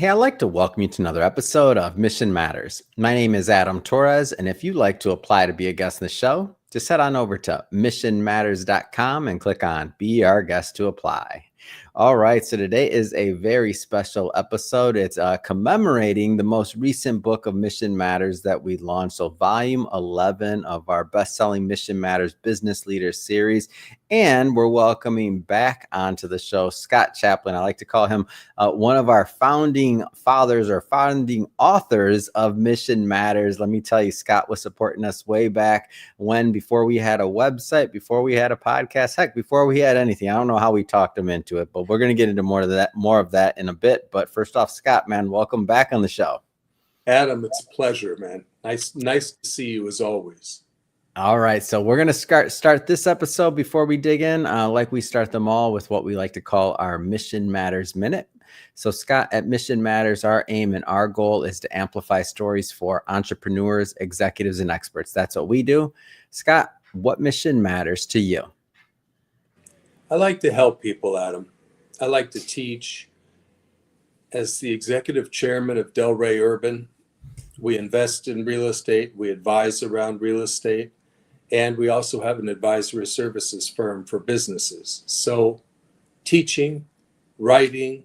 Hey, I'd like to welcome you to another episode of Mission Matters. My name is Adam Torres, and if you'd like to apply to be a guest in the show, just head on over to missionmatters.com and click on Be Our Guest to apply. All right, so today is a very special episode. It's commemorating the most recent book of Mission Matters that we launched. So volume 11 of our best-selling Mission Matters Business Leaders series. And we're welcoming back onto the show Scott Chaplan. I like to call him one of our founding fathers or founding authors of Mission Matters. Let me tell you, Scott was supporting us way back when, before we had a website, before we had a podcast, heck, before we had anything. I don't know how we talked him into it, but we're going to get into more of that in a bit. But first off, Scott, man, welcome back on the show. Adam, it's a pleasure, man. Nice to see you as always. All right, so we're going to start this episode before we dig in, like we start them all, with what we like to call our Mission Matters Minute. So Scott, at Mission Matters, our aim and our goal is to amplify stories for entrepreneurs, executives, and experts. That's what we do. Scott, what mission matters to you? I like to help people, Adam. I like to teach. As the executive chairman of Delray Urban, we invest in real estate, we advise around real estate, and we also have an advisory services firm for businesses. So teaching, writing,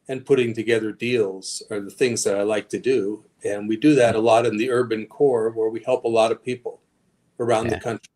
and putting together deals are the things that I like to do. And we do that a lot in the urban core, where we help a lot of people around the country.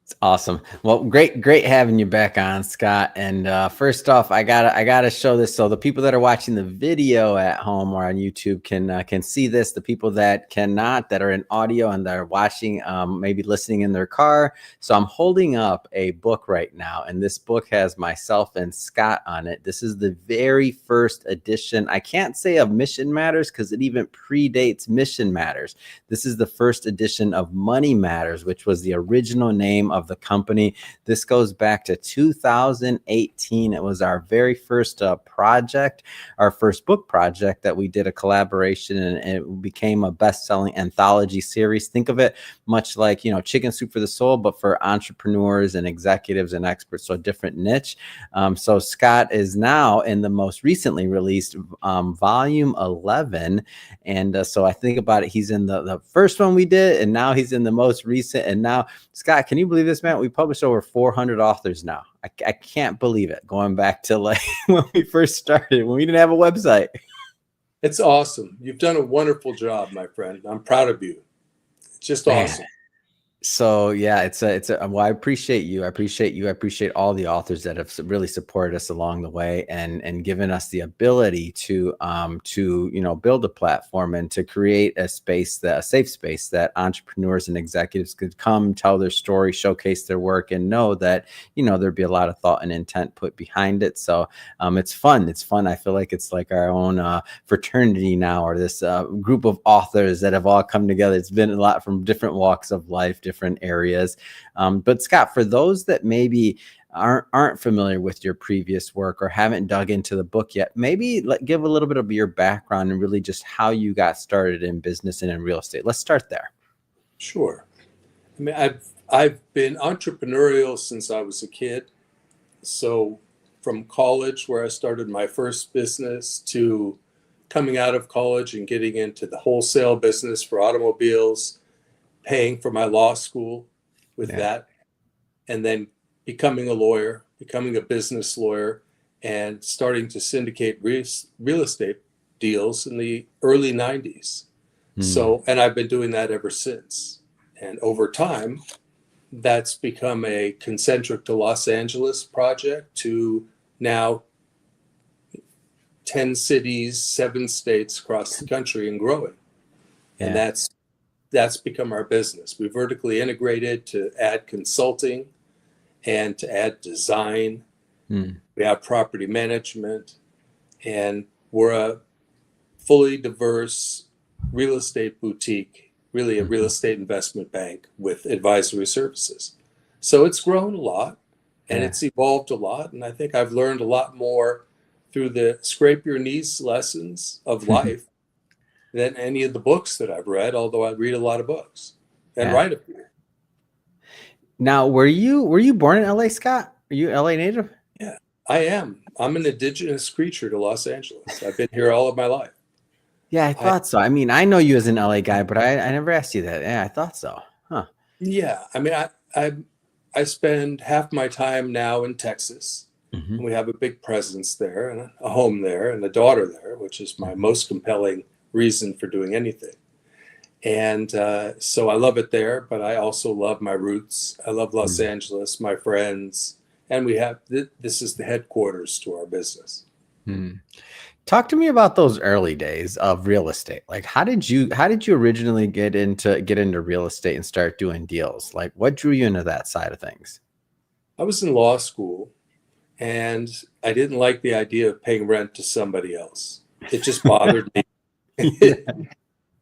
It's awesome. Well, great having you back on, Scott. And first off, I gotta show this, so the people that are watching the video at home or on YouTube can see this. The people that cannot, that are in audio and that are watching, maybe listening in their car. So I'm holding up a book right now, and this book has myself and Scott on it. This is the very first edition. I can't say of Mission Matters because it even predates Mission Matters. This is the first edition of Money Matters, which was the original name of the company. This goes back to 2018. It was our very first project, our first book project that we did a collaboration, and it became a best-selling anthology series. Think of it much like, Chicken Soup for the Soul, but for entrepreneurs and executives and experts, so a different niche. So Scott is now in the most recently released volume 11. And so I think about it, he's in the first one we did, and now he's in the most recent. And now, Scott, can you believe this, man? We published over 400 authors now. I can't believe it, going back to like when we first started, when we didn't have a website. It's awesome. You've done a wonderful job, my friend. I'm proud of you. It's just awesome. So yeah, well, I appreciate you. I appreciate all the authors that have really supported us along the way and given us the ability to build a platform and to create a safe space that entrepreneurs and executives could come, tell their story, showcase their work, and know that there'd be a lot of thought and intent put behind it. So it's fun. I feel like it's like our own fraternity now, or this group of authors that have all come together. It's been a lot from different walks of life, different areas. But Scott, for those that maybe aren't familiar with your previous work or haven't dug into the book yet, maybe give a little bit of your background and really just how you got started in business and in real estate. Let's start there. Sure. I mean, I've been entrepreneurial since I was a kid. So from college, where I started my first business, to coming out of college and getting into the wholesale business for automobiles, paying for my law school with that, and then becoming a lawyer, becoming a business lawyer, and starting to syndicate real estate deals in the early 90s. So, and I've been doing that ever since. And over time, that's become a concentric to Los Angeles project, to now 10 cities, 7 states across the country, and growing. And that's become our business. We vertically integrated to add consulting and to add design. We have property management, and we're a fully diverse real estate boutique, really a real estate investment bank with advisory services. So it's grown a lot, and it's evolved a lot. And I think I've learned a lot more through the scrape your knees lessons of life than any of the books that I've read, although I read a lot of books and write a few. Now, were you born in LA, Scott? Are you LA native? Yeah, I am. I'm an indigenous creature to Los Angeles. I've been here all of my life. Yeah, I I thought so. I mean, I know you as an LA guy, but I never asked you that. Yeah, I thought so. Huh. Yeah, I mean, I spend half my time now in Texas, Hmm. and we have a big presence there and a home there and a daughter there, which is my Hmm. most compelling reason for doing anything. And so I love it there, but I also love my roots. I love Los Angeles, my friends, and we have this is the headquarters to our business. Hmm. Talk to me about those early days of real estate. Like, how did you originally get into real estate and start doing deals? Like, what drew you into that side of things? I was in law school, and I didn't like the idea of paying rent to somebody else. It just bothered me. Yeah.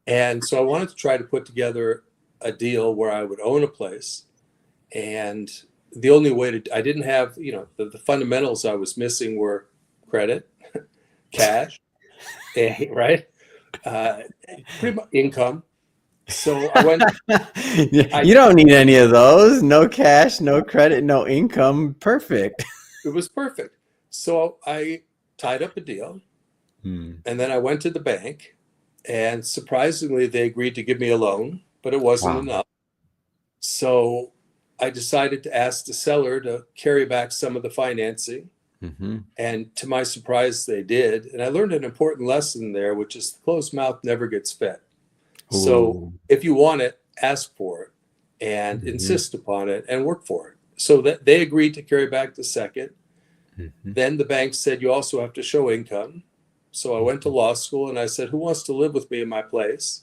And so I wanted to try to put together a deal where I would own a place. And the only way I didn't have, the fundamentals I was missing were credit, cash, right? Uh, Pretty much income. So Yeah, I, you don't need any of those. No cash, no credit, no income. Perfect. it was perfect. So I tied up a deal, Hmm. and then I went to the bank, and surprisingly, they agreed to give me a loan, but it wasn't Wow. enough. So I decided to ask the seller to carry back some of the financing. Hmm. And to my surprise, they did. And I learned an important lesson there, which is the closed mouth never gets fed. So Ooh. if you want it, ask for it and Hmm. insist upon it and work for it. So that they agreed to carry back the second. Hmm. Then the bank said, you also have to show income. So I went to law school and I said, who wants to live with me in my place?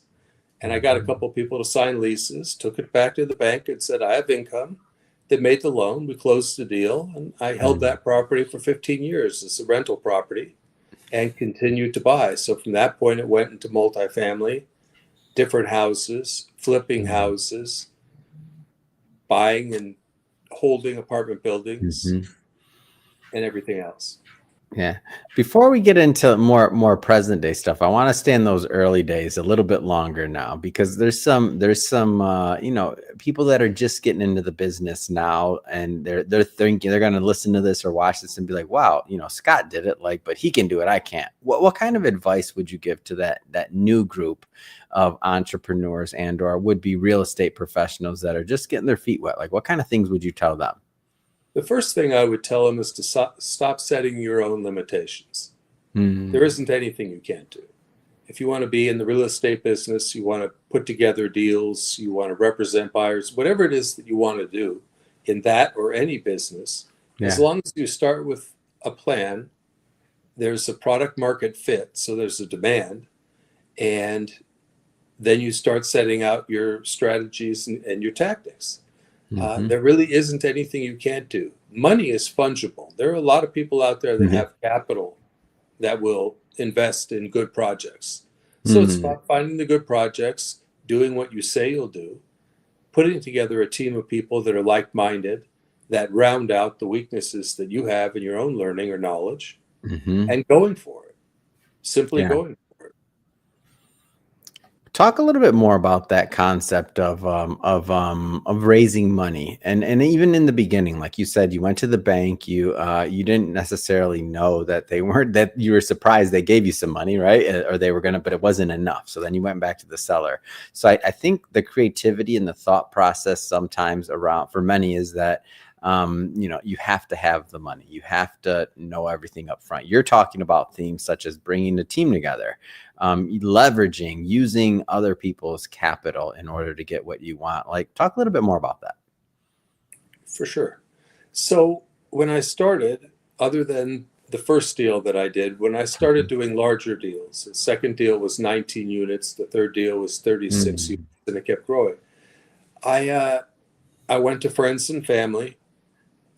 And I got a Hmm. couple of people to sign leases, took it back to the bank and said, I have income. They made the loan. We closed the deal. And I held Hmm. that property for 15 years as a rental property and continued to buy. So from that point, it went into multifamily, different houses, flipping houses, buying and holding apartment buildings, Hmm. and everything else. Yeah. Before we get into more present day stuff, I want to stay in those early days a little bit longer now because there's some people that are just getting into the business now and they're thinking they're going to listen to this or watch this and be like, wow, Scott did it, like, but he can do it, I can't. What kind of advice would you give to that new group of entrepreneurs and or would be real estate professionals that are just getting their feet wet? Like, what kind of things would you tell them? The first thing I would tell them is to stop setting your own limitations. There Hmm. isn't anything you can't do. If you want to be in the real estate business, you want to put together deals, you want to represent buyers, whatever it is that you want to do in that or any business, as Yeah. long as you start with a plan, there's a product market fit, so there's a demand, and then you start setting out your strategies and your tactics. Hmm. There really isn't anything you can't do. Money is fungible. There are a lot of people out there that Yeah. have capital that will invest in good projects. So it's Hmm. about finding the good projects, doing what you say you'll do, putting together a team of people that are like minded, that round out the weaknesses that you have in your own learning or knowledge, Hmm. and going for it, simply Yeah. going for it. Talk a little bit more about that concept of raising money, and even in the beginning, like you said, you went to the bank. You didn't necessarily know that they weren't that you were surprised they gave you some money, right? Or they were gonna, but it wasn't enough. So then you went back to the seller. So I think the creativity and the thought process sometimes around for many is that you have to have the money. You have to know everything up front. You're talking about themes such as bringing a team together, leveraging, using other people's capital in order to get what you want. Like, talk a little bit more about that. For sure. So when I started, other than the first deal that I did, when I started doing larger deals, the second deal was 19 units, the third deal was 36 units, Mm. and it kept growing. I I went to friends and family.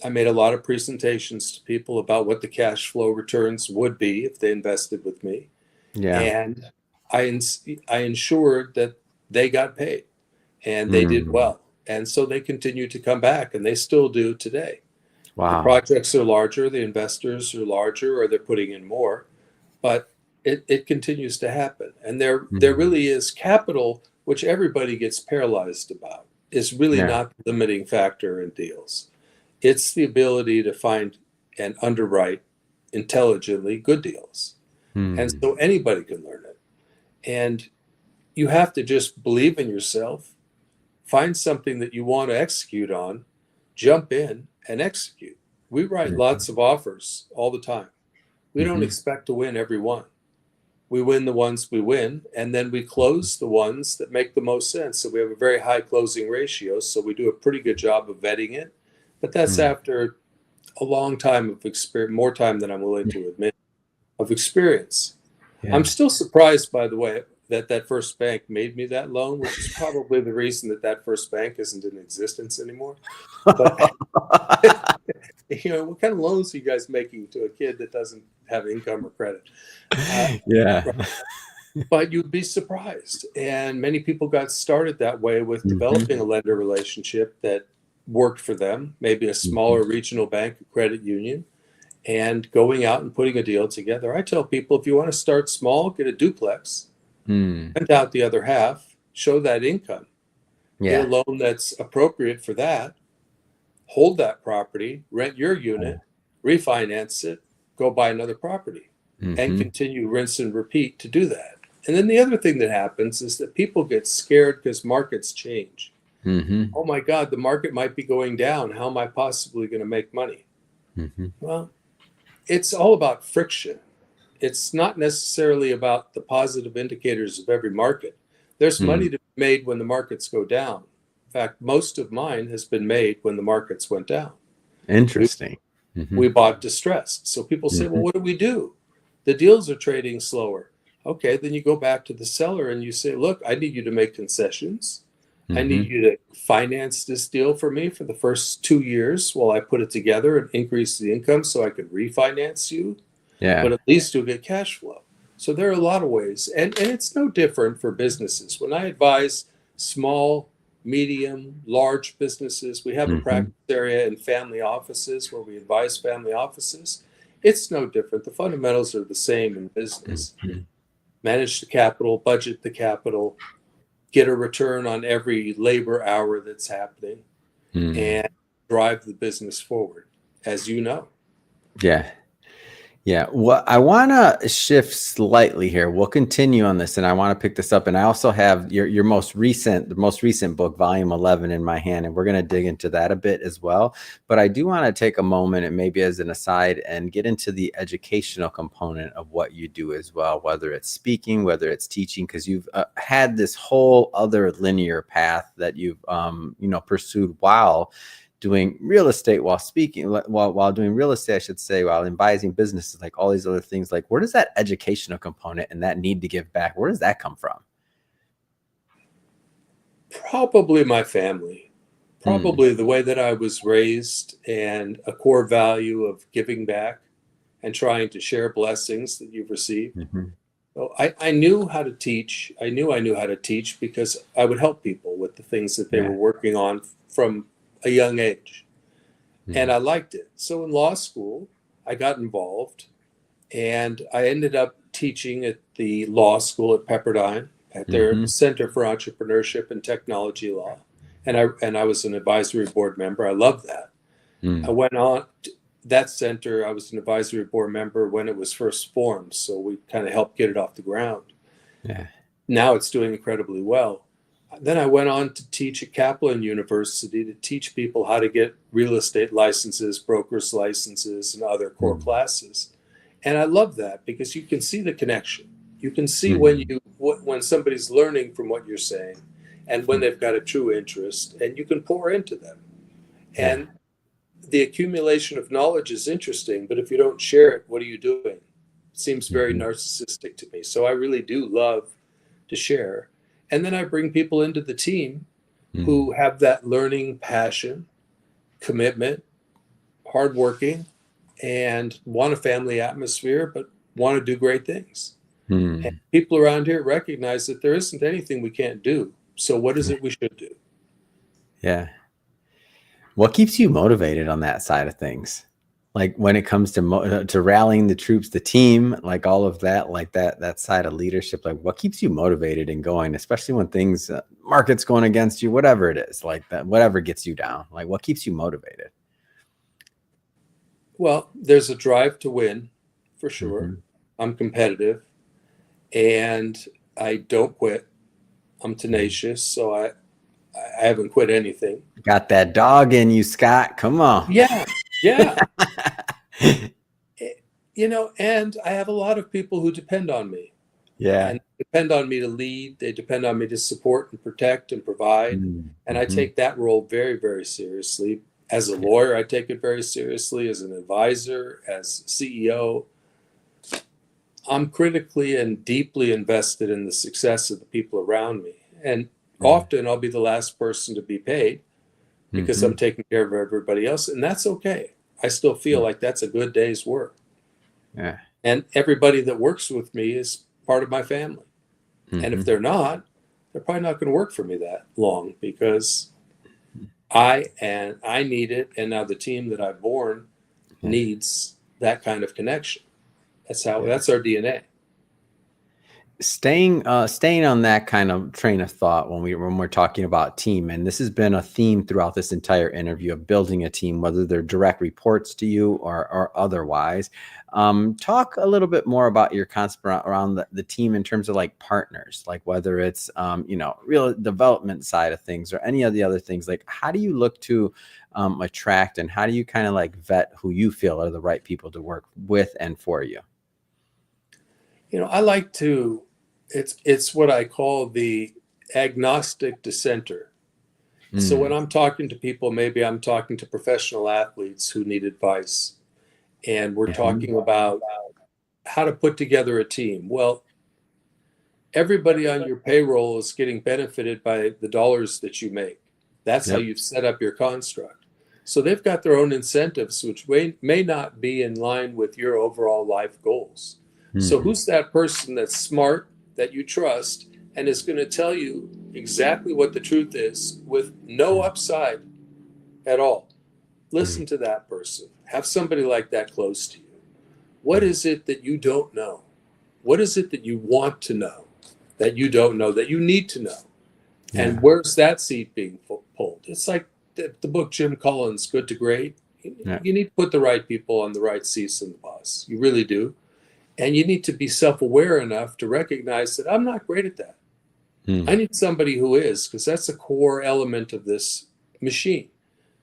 I made a lot of presentations to people about what the cash flow returns would be if they invested with me, Yeah. and I ensured that they got paid and they did Mm. well, and so they continue to come back, and they still do today. The Wow. projects are larger, the investors are larger, or they're putting in more, but it continues to happen. And there Mm. really is capital, which everybody gets paralyzed about, is really Yeah. not the limiting factor in deals. It's the ability to find and underwrite intelligently good deals. And Hmm. so anybody can learn it. And you have to just believe in yourself, find something that you want to execute on, jump in and execute. We write Mhm. lots of offers all the time. We don't Mhm. expect to win every one. We win the ones we win, and then we close the ones that make the most sense. So we have a very high closing ratio. So we do a pretty good job of vetting it. But that's Hmm. after a long time of experience, more time than I'm willing to admit, of experience. I'm Yeah. still surprised, by the way, that that first bank made me that loan, which is probably the reason that that first bank isn't in existence anymore. But what kind of loans are you guys making to a kid that doesn't have income or credit? Uh, Yeah. but you'd be surprised. And many people got started that way with Mhm. developing a lender relationship that worked for them, maybe a Mhm. smaller regional bank or credit union, and going out and putting a deal together. I tell people if you want to start small, get a duplex, Hmm. rent out the other half, show that income, get a Yeah. loan that's appropriate for that, hold that property, rent your unit, refinance it, go buy another property, and Mhm. continue rinse and repeat to do that. And then the other thing that happens is that people get scared because markets change. Mhm. Oh my God, the market might be going down. How am I possibly going to make money? Mhm. Well, it's all about friction. It's not necessarily about the positive indicators of every market. There's Hmm. money to be made when the markets go down. In fact, most of mine has been made when the markets went down. We Interesting. we Mhm. bought distressed. So people say, well, Mhm. what do we do? The deals are trading slower. Okay, then you go back to the seller and you say, look, I need you to make concessions. I need Mhm. you to finance this deal for me for the first 2 years while I put it together and increase the income so I can refinance you, but Yeah. at least you'll get cash flow. So there are a lot of ways. And it's no different for businesses. When I advise small, medium, large businesses, we have a Mhm. practice area in family offices where we advise family offices. It's no different. The fundamentals are the same in business. Mhm. Manage the capital, budget the capital, get a return on every labor hour that's happening, Hmm. and drive the business forward, as you know. Yeah. Yeah. Well, I want to shift slightly here. We'll continue on this, and I want to pick this up. And I also have your the most recent book, Volume 11, in my hand, and we're going to dig into that a bit as well. But I do want to take a moment, and maybe as an aside, and get into the educational component of what you do as well, whether it's speaking, whether it's teaching, because you've had this whole other linear path that you've pursued while doing real estate, while speaking, while doing real estate, I should say, while advising businesses, like all these other things. Like, where does that educational component and that need to give back, where does that come from? Probably my family, Mm. probably the way that I was raised, and a core value of giving back and trying to share blessings that you've received. Hmm. So I knew how to teach. I knew how to teach because I would help people with the things that they were Yeah. working on from a young age. And Mm. I liked it. So in law school, I got involved and I ended up teaching at the law school at Pepperdine at their Hmm. Center for Entrepreneurship and Technology Law. And I was an advisory board member. I loved that. I Mm. went on to that center. I was an advisory board member when it was first formed. So we kind of helped get it off the ground. Yeah. Now it's doing incredibly well. Then I went on to teach at Chaplan University to teach people how to get real estate licenses, broker's licenses, and other core Mm. classes. And I love that because you can see the connection. You can see Mm. when somebody's learning from what you're saying, and when Mm. they've got a true interest, and you can pour into them. Yeah. And the accumulation of knowledge is interesting, but if you don't share it, what are you doing? It seems very Hmm. narcissistic to me. So I really do love to share. And then I bring people into the team who Mm. have that learning passion, commitment, hardworking, and want a family atmosphere, but want to do great things. And Mm. people around here recognize that there isn't anything we can't do. So what is it we should do? Yeah. What keeps you motivated on that side of things? Like when it comes to to rallying the troops, the team, like all of that, like that side of leadership, like what keeps you motivated and going, especially when things markets going against you, whatever it is, like that, whatever gets you down, like what keeps you motivated? Well, there's a drive to win. for sure. Mm-hmm. I'm competitive, and I don't quit. I'm tenacious, so I haven't quit anything. Got that dog in you, Scott. Come on. Yeah, yeah. And I have a lot of people who depend on me, Yeah. and depend on me to lead. They depend on me to support and protect and provide. And I Mm-hmm. take that role very, very seriously. As a lawyer, I take it very seriously. As an advisor, as CEO, I'm critically and deeply invested in the success of the people around me. And often I'll be the last person to be paid because Mm-hmm. I'm taking care of everybody else. And that's okay. I still feel like that's a good day's work. Yeah. And everybody that works with me is part of my family. And if Mm-hmm. they're not, they're probably not going to work for me that long because I need it. And now the team that I've born Yeah. needs that kind of connection. That's Yeah. our DNA. Staying on that kind of train of thought when we're talking about team, and this has been a theme throughout this entire interview of building a team, whether they're direct reports to you or otherwise. Talk a little bit more about your concept around the team in terms of like partners, like whether it's real development side of things or any of the other things. Like, how do you look to attract, and how do you kind of like vet who you feel are the right people to work with and for you? I like to, it's what I call the agnostic dissenter. So when Mm. I'm talking to people, maybe I'm talking to professional athletes who need advice, and we're Mhm. talking about how to put together a team. Well, everybody on your payroll is getting benefited by the dollars that you make. That's how Yep. you've set up your construct. So they've got their own incentives, which may not be in line with your overall life goals. So Mhm. who's that person that's smart, that you trust, and is going to tell you exactly what the truth is with no upside at all? Listen to that person. Have somebody like that close to you. What is it that you don't know? What is it that you want to know that you don't know, that you need to know? Yeah. And where's that seed being pulled? It's like the book Jim Collins, Good to Great. Yeah. You need to put the right people on the right seats in the bus. You really do. And you need to be self-aware enough to recognize that I'm not great at that. I Mm. need somebody who is, because that's a core element of this machine.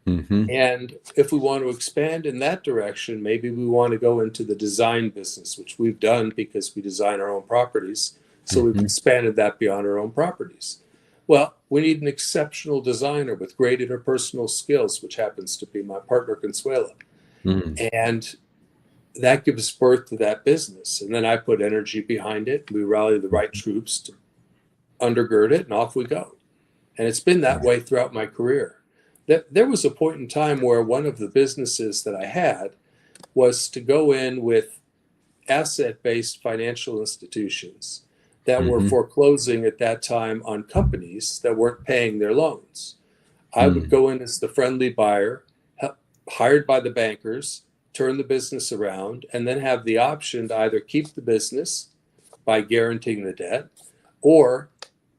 Mhm. And if we want to expand in that direction, maybe we want to go into the design business, which we've done because we design our own properties. So we've Mhm. expanded that beyond our own properties. Well, we need an exceptional designer with great interpersonal skills, which happens to be my partner, Consuela. Mm. And that gives birth to that business. And then I put energy behind it. We rally the right troops to undergird it, and off we go. And it's been that way throughout my career. There was a point in time where one of the businesses that I had was to go in with asset-based financial institutions that were Mhm. foreclosing at that time on companies that weren't paying their loans. I would Mm. go in as the friendly buyer, hired by the bankers, turn the business around, and then have the option to either keep the business by guaranteeing the debt or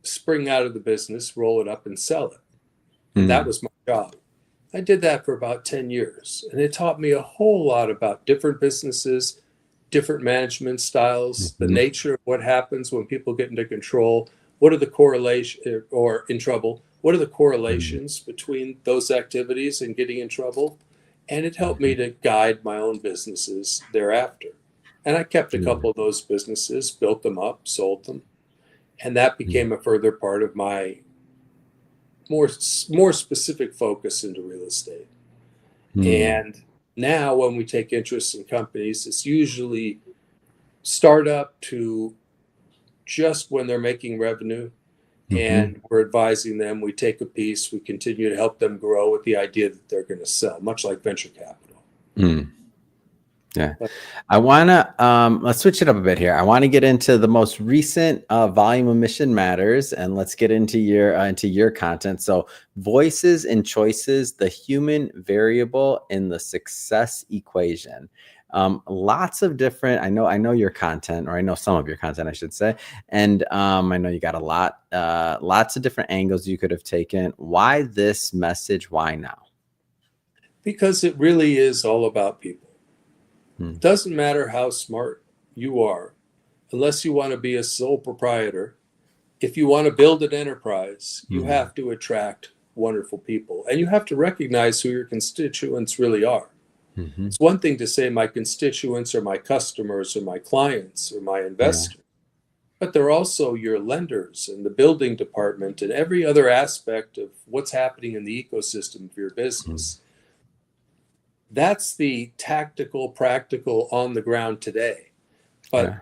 spring out of the business, roll it up, and sell it. And that Mm. was my job. I did that for about 10 years, and it taught me a whole lot about different businesses, different management styles, the Mhm. nature of what happens when people get into control. What are the correlations, or in trouble? What are the Mm. correlations between those activities and getting in trouble? And it helped me Mhm. to guide my own businesses thereafter. And I kept a Yeah. couple of those businesses, built them up, sold them, and that Mm. became a further part of my more specific focus into real estate. Mm. And now when we take interest in companies, it's usually startup to just when they're making revenue, Mhm. and we're advising them. We take a piece, we continue to help them grow with the idea that they're going to sell, much like venture capital. Mm. Yeah. But I wanna let's switch it up a bit here. I want to get into the most recent volume of Mission Matters, and let's get into your content. So, voices and choices, the human variable in the success equation. Lots of different. I know your content, or I know some of your content, I should say, and I know you got lots of different angles you could have taken. Why this message? Why now? because it really is all about people. It doesn't matter how smart you are, unless you want to be a sole proprietor. If you want to build an enterprise, you have to attract wonderful people, and you have to recognize who your constituents really are. It's one thing to say my constituents or my customers or my clients or my investors, but they're also your lenders and the building department and every other aspect of what's happening in the ecosystem of your business. That's the tactical, practical, on the ground today. But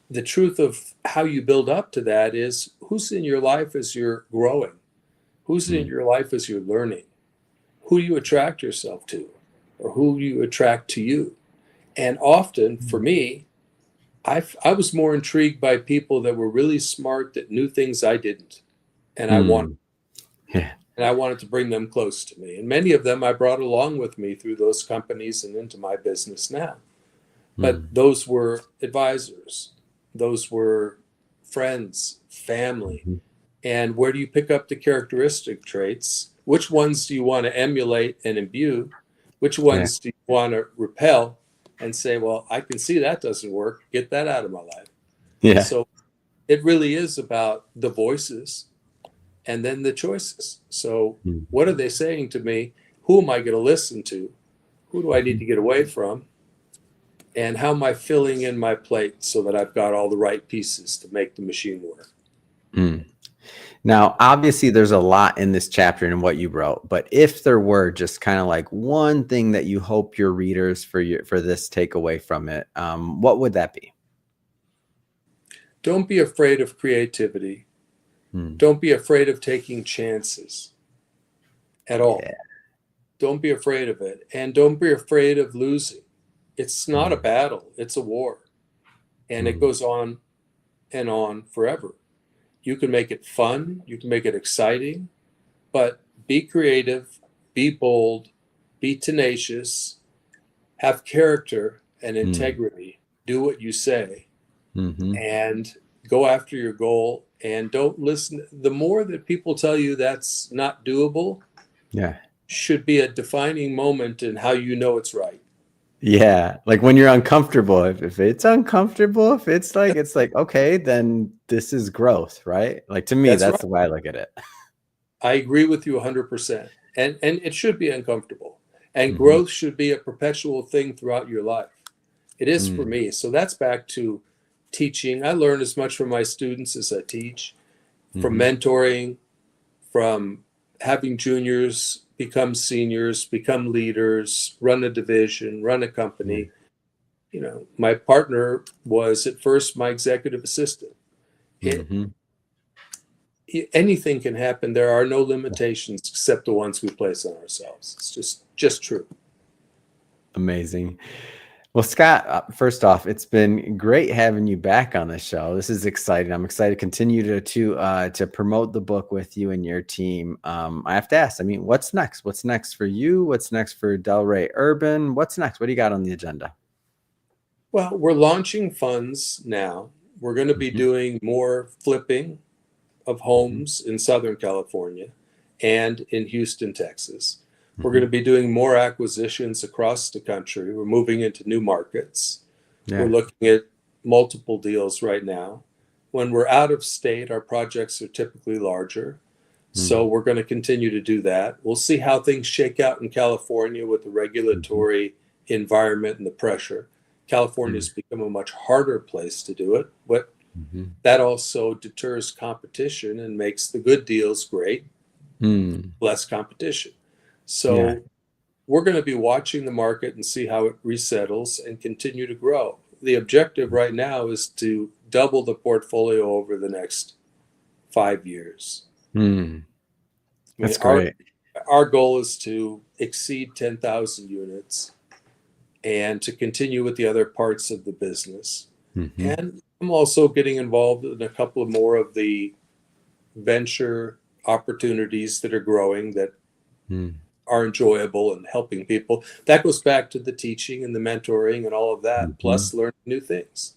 the truth of how you build up to that is who's in your life as you're growing, who's in your life as you're learning, who you attract yourself to, or who you attract to you. And often, for me, I was more intrigued by people that were really smart, that knew things I didn't, and I wanted to bring them close to me. And many of them I brought along with me through those companies and into my business now. But those were advisors, those were friends, family. And where do you pick up the characteristic traits? Which ones do you want to emulate and imbue? Which ones do you want to repel and say, well, I can see that doesn't work. Get that out of my life. So it really is about the voices and then the choices. So what are they saying to me? Who am I going to listen to? Who do I need to get away from? And how am I filling in my plate so that I've got all the right pieces to make the machine work? Now, obviously, there's a lot in this chapter and what you wrote, but if there were just kind of like one thing that you hope your readers for this take away from it, what would that be? Don't be afraid of creativity. Don't be afraid of taking chances at all. Don't be afraid of it. And don't be afraid of losing. It's not a battle. It's a war. And it goes on and on forever. You can make it fun. You can make it exciting. But be creative. Be bold. Be tenacious. Have character and integrity. Do what you say. And go after your goal. And don't listen. The more that people tell you that's not doable, should be a defining moment in how you know it's right. Like when you're uncomfortable, if it's uncomfortable, if it's like, okay, then this is growth, right? Like to me, that's right. The way I look at it. I agree with you 100%. And it should be uncomfortable. And growth should be a perpetual thing throughout your life. It is for me. So that's back to teaching. I learn as much from my students as I teach, from mentoring, from having juniors become seniors, become leaders, run a division, run a company. You know, my partner was at first my executive assistant. Anything can happen. There are no limitations except the ones we place on ourselves. It's just true. Amazing. Well, Scott, first off, it's been great having you back on the show. This is exciting. I'm excited to continue to promote the book with you and your team. I have to ask, I mean, what's next? What's next for you? What's next for Delray Urban? What's next? What do you got on the agenda? Well, we're launching funds now. We're going to be doing more flipping of homes in Southern California and in Houston, Texas. We're going to be doing more acquisitions across the country. We're moving into new markets. We're looking at multiple deals right now. When we're out of state, our projects are typically larger. So we're going to continue to do that. We'll see how things shake out in California with the regulatory environment and the pressure. California's become a much harder place to do it, but that also deters competition and makes the good deals great, less competition. So we're going to be watching the market and see how it resettles and continue to grow. The objective right now is to double the portfolio over the next 5 years. That's great. Our goal is to exceed 10,000 units and to continue with the other parts of the business. And I'm also getting involved in a couple of more of the venture opportunities that are growing that are enjoyable and helping people. That goes back to the teaching and the mentoring and all of that, plus learning new things.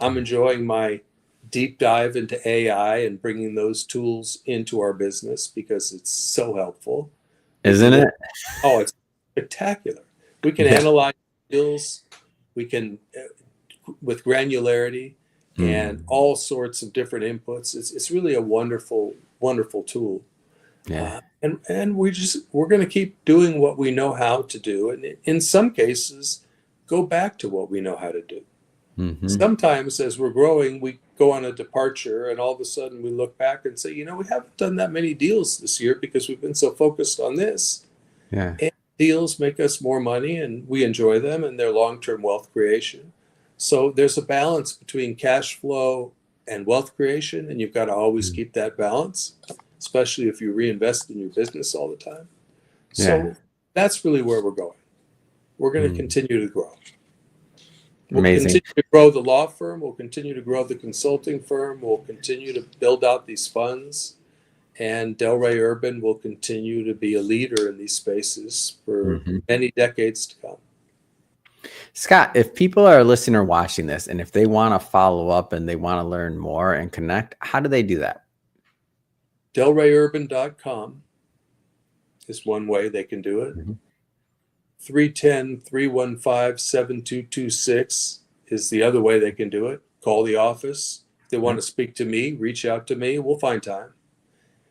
I'm enjoying my deep dive into AI and bringing those tools into our business because it's so helpful. Isn't it? Oh, it's spectacular. We can analyze deals We can, with granularity and all sorts of different inputs. It's really a wonderful, wonderful tool. Yeah. And we're going to keep doing what we know how to do, and in some cases, go back to what we know how to do. Mm-hmm. Sometimes, as we're growing, we go on a departure, and all of a sudden we look back and say, we haven't done that many deals this year because we've been so focused on this. Yeah. And deals make us more money, and we enjoy them, and they're long-term wealth creation. So there's a balance between cash flow and wealth creation, and you've got to always keep that balance, especially if you reinvest in your business all the time. Yeah. So that's really where we're going. We're going to continue to grow. We'll Amazing. continue to grow the law firm. We'll continue to grow the consulting firm. We'll continue to build out these funds. And Delray Urban will continue to be a leader in these spaces for many decades to come. Scott, if people are listening or watching this, and if they want to follow up and they want to learn more and connect, how do they do that? DelrayUrban.com is one way they can do it. 310-315-7226 is the other way they can do it. Call the office. If they want to speak to me, reach out to me. We'll find time.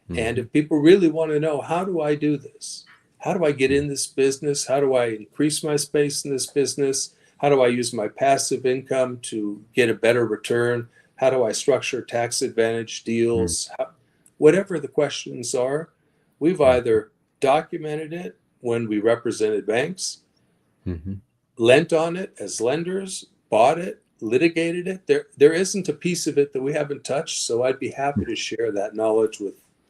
And if people really want to know, how do I do this? How do I get in this business? How do I increase my space in this business? How do I use my passive income to get a better return? How do I structure tax advantage deals? Whatever the questions are, we've either documented it when we represented banks, lent on it as lenders, bought it, litigated it. There isn't a piece of it that we haven't touched. So I'd be happy to share that knowledge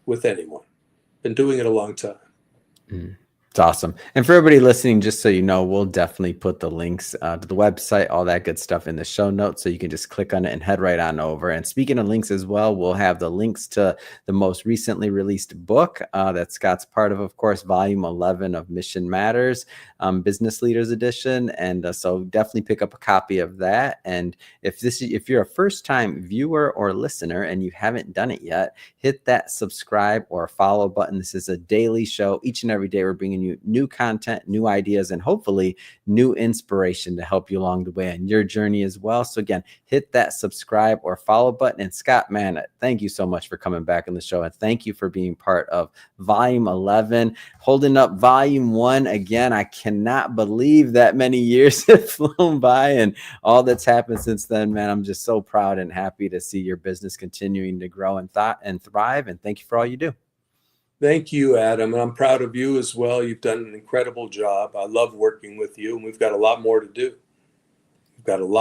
with anyone. Been doing it a long time. It's awesome. And for everybody listening, just so you know, we'll definitely put the links to the website, all that good stuff in the show notes. So you can just click on it and head right on over. And speaking of links as well, we'll have the links to the most recently released book that Scott's part of course, volume 11 of Mission Matters, Business Leaders Edition. And so definitely pick up a copy of that. And if you're a first time viewer or listener and you haven't done it yet, hit that subscribe or follow button. This is a daily show. Each and every day we're bringing you new content, new ideas, and hopefully new inspiration to help you along the way on your journey as well. So again, hit that subscribe or follow button. And Scott, man, thank you so much for coming back on the show. And thank you for being part of volume 11, holding up volume 1 again. I cannot believe that many years have flown by and all that's happened since then, man. I'm just so proud and happy to see your business continuing to grow and thrive. And thank you for all you do. Thank you, Adam. And I'm proud of you as well. You've done an incredible job. I love working with you, and we've got a lot more to do. We've got a lot.